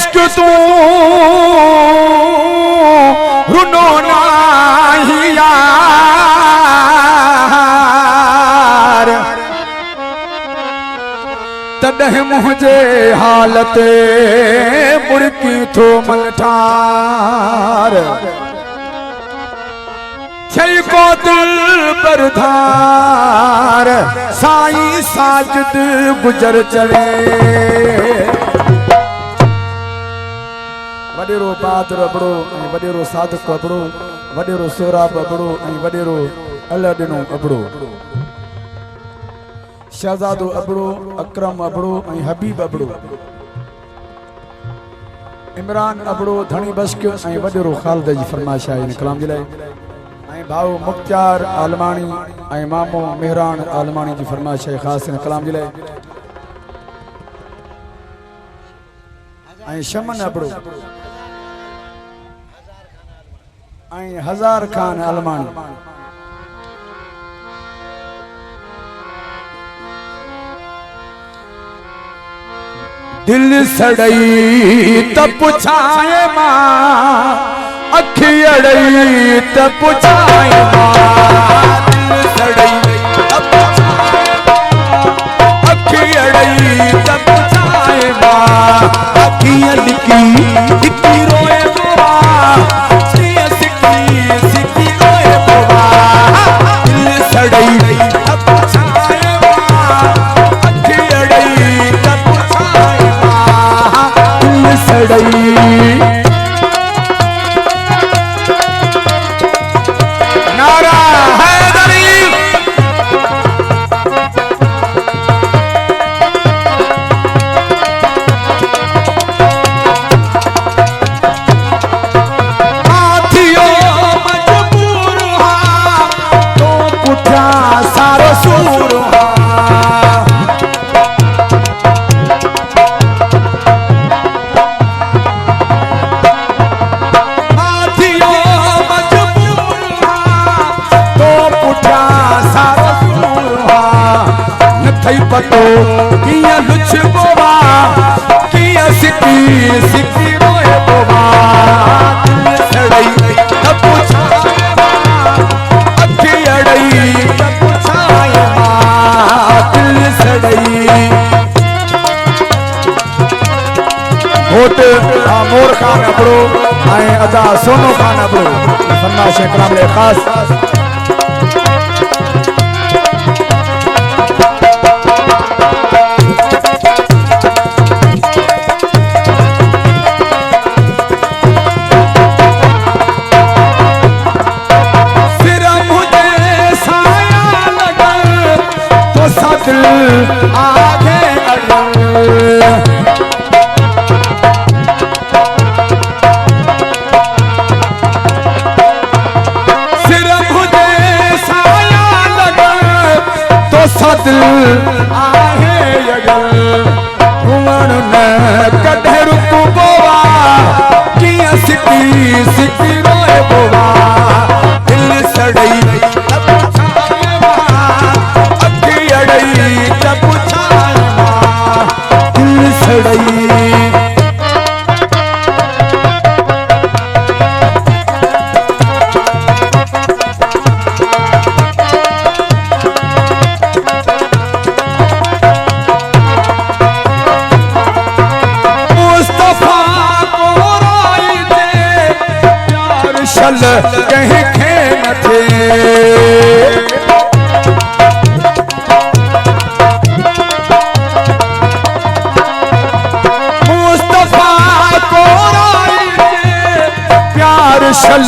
इश्क तू रुनो नाही यार तॾहिं मुझे हालत मुर्की थो मलठार छई को दिल बरधार साईं साजिद गुजर चढ़े वडेरो बहादुर अबड़ो वडेरो साधक अबड़ो वडेरो सोराब अबड़ो वडेरो अलडिनो अबड़ो शहजादो अबड़ो अकरम अबड़ो हबीब अबड़ो इमरान अबड़ो धनी बश्क वडेरो खालिद जी फरमाइश आहे इन कलाम जे लाइ भाऊ मुख्तार आलमानी मामो मेहरान आलमानी जी फरमाइश है खास इन कलाम जे लाइ शमन अबड़ो हजार खान आलमानी दिल सड़ई त पुछाए मां अखी अड़ई त पुछाए दिल सड़ई त पुछाए अखी अड़ई त पुछाए अखियां लिकी लिकी रोए बोवा सिकी सिकी रोए बोवा दिल सड़ई त पुछाए अखी अड़ई त पुछाए दिल सड़ई पतो किया लुच बोवा किया सिकी सिकी रोए बोवा दिल सड़ई त पुछाए अखी अड़ई त पुछाए दिल सड़ई होट मोर खान अबड़ो अदा सोनो खान अबड़ो फरमाइश कलाम ले खास आगे सिर मुझे साया लगन तो सदिल आहे अगल घुमण न कॾहिं रुक बोवा किया सिकी सिकी रोए बोवा दिल सड़ई कहीं खेम थे मुस्तफा को राई प्यार शल